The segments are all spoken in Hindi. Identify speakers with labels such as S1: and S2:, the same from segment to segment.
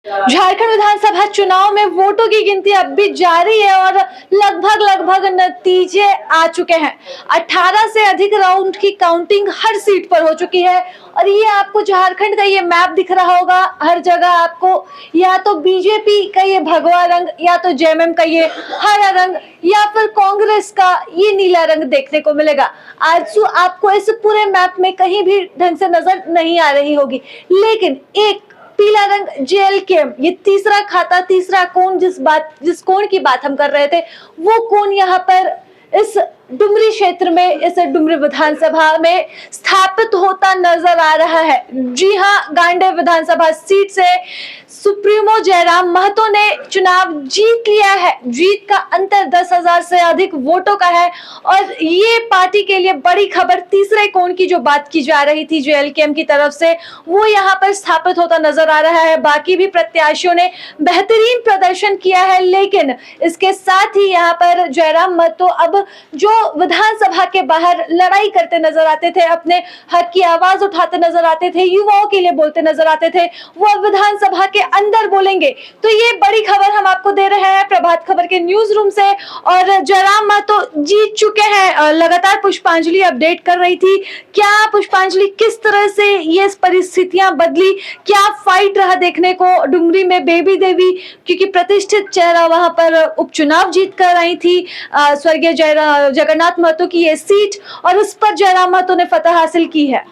S1: झारखंड विधानसभा चुनाव में वोटों की गिनती अब भी जारी है और लगभग नतीजे आ चुके हैं। 18 से अधिक राउंड की काउंटिंग हर सीट पर हो चुकी है और ये आपको झारखंड का ये मैप दिख रहा होगा। हर जगह आपको या तो बीजेपी का ये भगवा रंग, या तो जेएमएम का ये हरा रंग, या फिर कांग्रेस का ये नीला रंग देखने को मिलेगा। आजू आपको इस पूरे मैप में कहीं भी ढंग से नजर नहीं आ रही होगी, लेकिन एक पीला रंग जेएलकेएम, ये तीसरा खाता, तीसरा कोण, जिस कोण की बात हम कर रहे थे, वो कोण यहाँ पर इस डुमरी क्षेत्र में, इस डुमरी विधानसभा में स्थापित होता नजर आ रहा है। जी हाँ, गांडेय विधानसभा सीट से सुप्रीमो जयराम महतो ने चुनाव जीत लिया है। जीत का अंतर 10,000 से अधिक वोटों का है और ये पार्टी के लिए बड़ी खबर। तीसरे कोण की जो बात की जा रही थी जेएलकेएम की तरफ से, वो यहाँ पर स्थापित होता नजर आ रहा है। बाकी भी प्रत्याशियों ने बेहतरीन प्रदर्शन किया है, लेकिन इसके साथ ही यहाँ पर जयराम महतो अब जो विधानसभा के बाहर लड़ाई करते नजर आते थे, अपने हक की आवाज उठाते नजर आते थे, युवाओं के लिए बोलते नजर आते थे, वो अब विधानसभा के अंदर बोलेंगे। तो ये बड़ी खबर हम आपको दे रहे हैं प्रभात खबर के न्यूज रूम से। और जयराम महतो जीत चुके हैं। लगातार पुष्पांजलि अपडेट कर रही थी। क्या पुष्पांजलि, किस तरह से ये परिस्थितियां बदली, क्या फाइट रहा देखने को डुमरी में बेबी देवी, क्योंकि प्रतिष्ठित चेहरा वहां पर उपचुनाव जीत कर आई थी, स्वर्गीय जगन्नाथ महतो की ये सीट, और उस पर जयराम महतो ने फतह हासिल की है।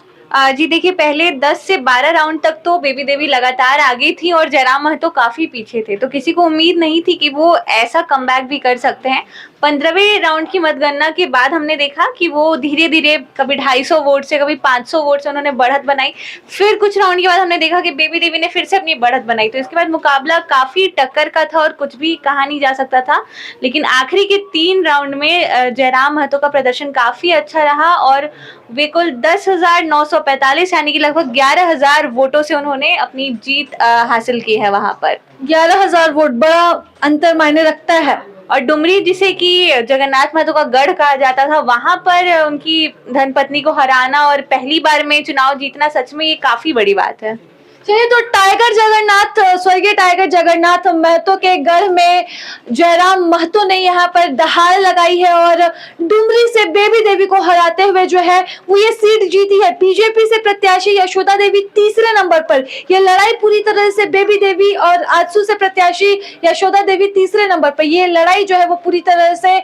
S2: जी देखिए, पहले 10 से 12 राउंड तक तो बेबी देवी लगातार आगे थी और जयराम महतो काफी पीछे थे, तो किसी को उम्मीद नहीं थी कि वो ऐसा कमबैक भी कर सकते हैं। 15वें राउंड की मतगणना के बाद हमने देखा कि वो धीरे धीरे कभी 250 वोट से, कभी 500 वोट से उन्होंने बढ़त बनाई। फिर कुछ राउंड के बाद हमने देखा कि बेबी देवी ने फिर से अपनी बढ़त बनाई, तो इसके बाद मुकाबला काफी टक्कर का था और कुछ भी कहा नहीं जा सकता था। लेकिन आखिरी के 3 राउंड में जयराम महतो का प्रदर्शन काफी अच्छा रहा और वे कुल 10,945 यानी कि लगभग 11,000 वोटों से उन्होंने अपनी जीत हासिल की है। वहां पर
S1: 11,000 वोट बड़ा अंतर मायने रखता है।
S2: और डुमरी, जिसे कि जगन्नाथ महतो का गढ़ कहा जाता था, वहां पर उनकी धर्मपत्नी को हराना और पहली बार में चुनाव जीतना सच में ये काफी बड़ी बात है।
S1: चलिए, तो टाइगर जगन्नाथ, स्वर्गीय टाइगर जगन्नाथ महतो के गढ़ में जयराम महतो ने यहाँ पर दहाड़ लगाई है और डुमरी से बेबी देवी को हराते हुए जो है वो ये सीट जीती है। बीजेपी से प्रत्याशी यशोदा देवी तीसरे नंबर पर, यह लड़ाई पूरी तरह से बेबी देवी, और आजसू से प्रत्याशी यशोदा देवी तीसरे नंबर पर, ये लड़ाई जो है वो पूरी तरह से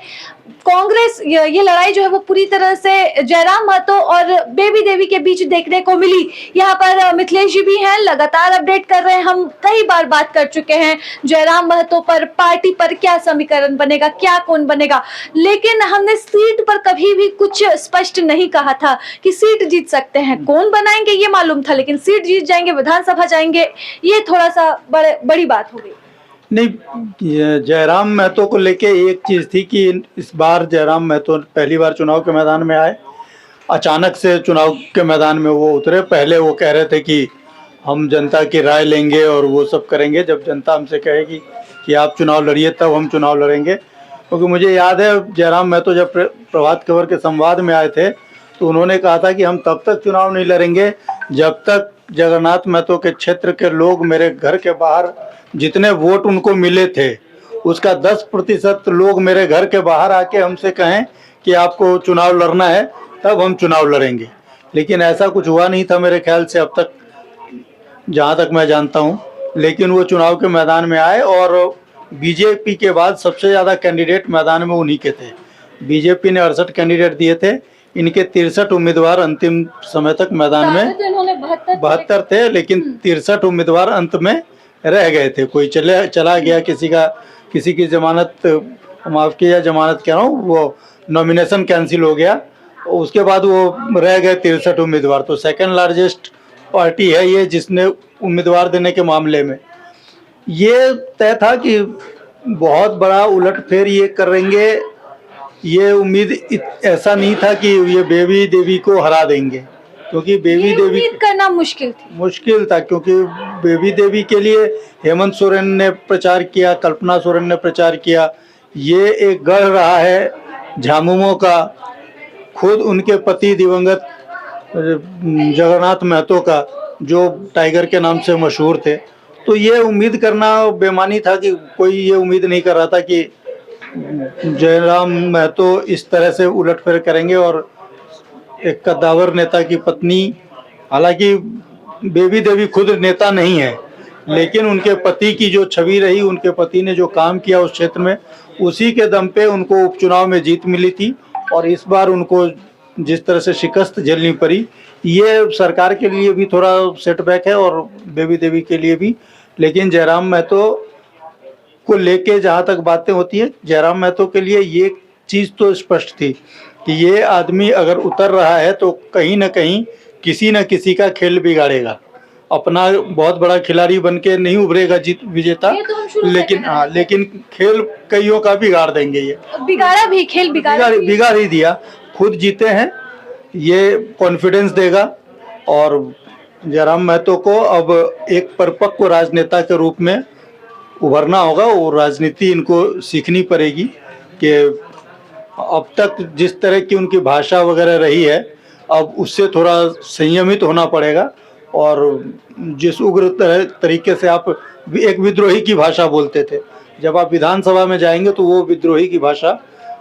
S1: कांग्रेस, ये लड़ाई जो है वो पूरी तरह से जयराम महतो और बेबी देवी के बीच देखने को मिली। यहाँ पर मिथिलेश जी भी हैं, लगातार अपडेट कर रहे हैं। हम कई बार बात कर चुके हैं जयराम महतो पर, पार्टी पर क्या समीकरण बनेगा, क्या कौन बनेगा, लेकिन हमने सीट पर कभी भी कुछ स्पष्ट नहीं कहा था कि सीट जीत सकते हैं। कौन बनाएंगे ये मालूम था, लेकिन सीट जीत जाएंगे, विधानसभा जाएंगे, ये थोड़ा सा बड़ी बात हो गई।
S3: नहीं, जयराम महतो को लेके एक चीज़ थी कि इस बार जयराम महतो पहली बार चुनाव के मैदान में आए। अचानक से चुनाव के मैदान में वो उतरे। पहले वो कह रहे थे कि हम जनता की राय लेंगे और वो सब करेंगे, जब जनता हमसे कहेगी कि आप चुनाव लड़िए तब हम चुनाव लड़ेंगे। क्योंकि मुझे याद है जयराम महतो जब प्रभात खबर के संवाद में आए थे तो उन्होंने कहा था कि हम तब तक चुनाव नहीं लड़ेंगे जब तक जगन्नाथ महतो के क्षेत्र के लोग मेरे घर के बाहर जितने वोट उनको मिले थे उसका 10% लोग मेरे घर के बाहर आके हमसे कहें कि आपको चुनाव लड़ना है, तब हम चुनाव लड़ेंगे। लेकिन ऐसा कुछ हुआ नहीं था मेरे ख्याल से अब तक, जहाँ तक मैं जानता हूँ। लेकिन वो चुनाव के मैदान में आए और बीजेपी के बाद सबसे ज़्यादा कैंडिडेट मैदान में उन्हीं के थे। बीजेपी ने 68 कैंडिडेट दिए थे, इनके 63 उम्मीदवार अंतिम समय तक मैदान में, 72 थे, लेकिन 63 उम्मीदवार अंत में रह गए थे। कोई चला गया, किसी की जमानत, माफ़ किया, जमानत कह रहा हूँ, वो नॉमिनेशन कैंसिल हो गया। उसके बाद वो रह गए 63 उम्मीदवार। तो सेकंड लार्जेस्ट पार्टी है ये जिसने उम्मीदवार देने के मामले में। ये तय था कि बहुत बड़ा उलटफेर ये करेंगे, ये उम्मीद ऐसा नहीं था कि ये बेबी देवी को हरा देंगे, क्योंकि बेबी देवी
S1: उम्मीद करना मुश्किल
S3: था। क्योंकि बेबी देवी के लिए हेमंत सोरेन ने प्रचार किया, कल्पना सोरेन ने प्रचार किया। ये एक गढ़ रहा है झामुमो का, खुद उनके पति दिवंगत जगन्नाथ महतो का, जो टाइगर के नाम से मशहूर थे, तो ये उम्मीद करना बेमानी था कि कोई ये उम्मीद नहीं कर रहा था कि जयराम महतो इस तरह से उलटफेर करेंगे और एक कद्दावर नेता की पत्नी, हालांकि बेबी देवी खुद नेता नहीं है, लेकिन उनके पति की जो छवि रही, उनके पति ने जो काम किया उस क्षेत्र में, उसी के दम पे उनको उपचुनाव में जीत मिली थी। और इस बार उनको जिस तरह से शिकस्त झेलनी पड़ी, ये सरकार के लिए भी थोड़ा सेटबैक है और बेबी देवी के लिए भी। लेकिन जयराम महतो को लेके जहाँ तक बातें होती है, जयराम महतो के लिए ये चीज़ तो स्पष्ट थी कि ये आदमी अगर उतर रहा है तो कहीं ना कहीं किसी न किसी का खेल बिगाड़ेगा। अपना बहुत बड़ा खिलाड़ी बन के नहीं उभरेगा जीत विजेता,
S1: ये तो हम शुरू से
S3: लेकिन
S1: कह रहे
S3: हाँ, लेकिन खेल कईयों का बिगाड़ देंगे। ये
S1: बिगाड़ा भी, खेल बिगाड़ा भी।
S3: बिगाड़ ही दिया, खुद जीते हैं, ये कॉन्फिडेंस देगा। और जयराम महतो को अब एक परिपक्व राजनेता के रूप में उभरना होगा और राजनीति इनको सीखनी पड़ेगी कि अब तक जिस तरह की उनकी भाषा वगैरह रही है, अब उससे थोड़ा संयमित होना पड़ेगा। और जिस उग्र तरीके से आप एक विद्रोही की भाषा बोलते थे, जब आप विधानसभा में जाएंगे तो वो विद्रोही की भाषा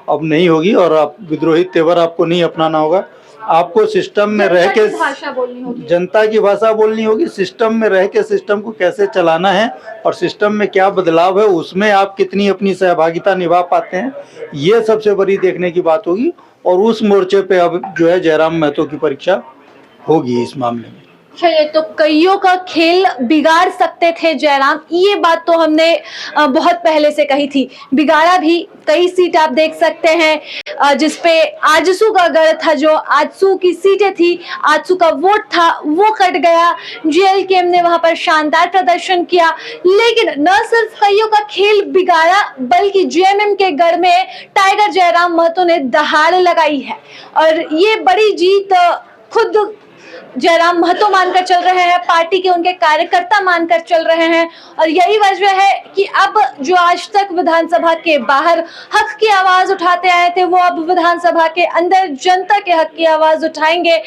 S3: अब नहीं होगी और आप विद्रोही तेवर आपको नहीं अपनाना होगा। आपको सिस्टम में रह के
S1: भाषा बोलनी होगी,
S3: जनता की भाषा बोलनी होगी, सिस्टम में रह के सिस्टम को कैसे चलाना है और सिस्टम में क्या बदलाव है, उसमें आप कितनी अपनी सहभागिता निभा पाते हैं, ये सबसे बड़ी देखने की बात होगी। और उस मोर्चे पे अब जो है जयराम महतो की परीक्षा होगी इस मामले में।
S1: चलिए, तो कईयों का खेल बिगाड़ सकते थे जयराम, ये बात तो हमने बहुत पहले से कही थी। बिगाड़ा भी, कई सीट आप देख सकते हैं जिसपे आजसू का गढ़ था, जो आजसू की सीटें थी, आजसू का वोट था, वो कट गया। जेएलकेएम ने वहां पर शानदार प्रदर्शन किया, लेकिन न सिर्फ कईयों का खेल बिगाड़ा बल्कि जेएमएम के गढ़ में टाइगर जयराम महतो ने दहाड़ लगाई है। और ये बड़ी जीत खुद जयराम महतो मानकर चल रहे हैं, पार्टी के उनके कार्यकर्ता मानकर चल रहे हैं। और यही वजह है कि अब जो आज तक विधानसभा के बाहर हक की आवाज उठाते आए थे, वो अब विधानसभा के अंदर जनता के हक की आवाज उठाएंगे।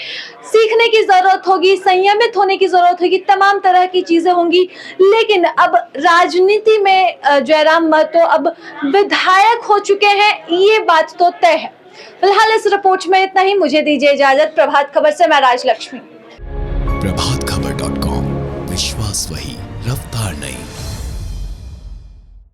S1: सीखने की जरूरत होगी, संयमित होने की जरूरत होगी, तमाम तरह की चीजें होंगी, लेकिन अब राजनीति में जयराम महतो अब विधायक हो चुके हैं, ये बात तो तय है। फिलहाल इस रिपोर्ट में इतना ही, मुझे दीजिए इजाजत। प्रभात खबर से मैं राजलक्ष्मी।
S4: प्रभात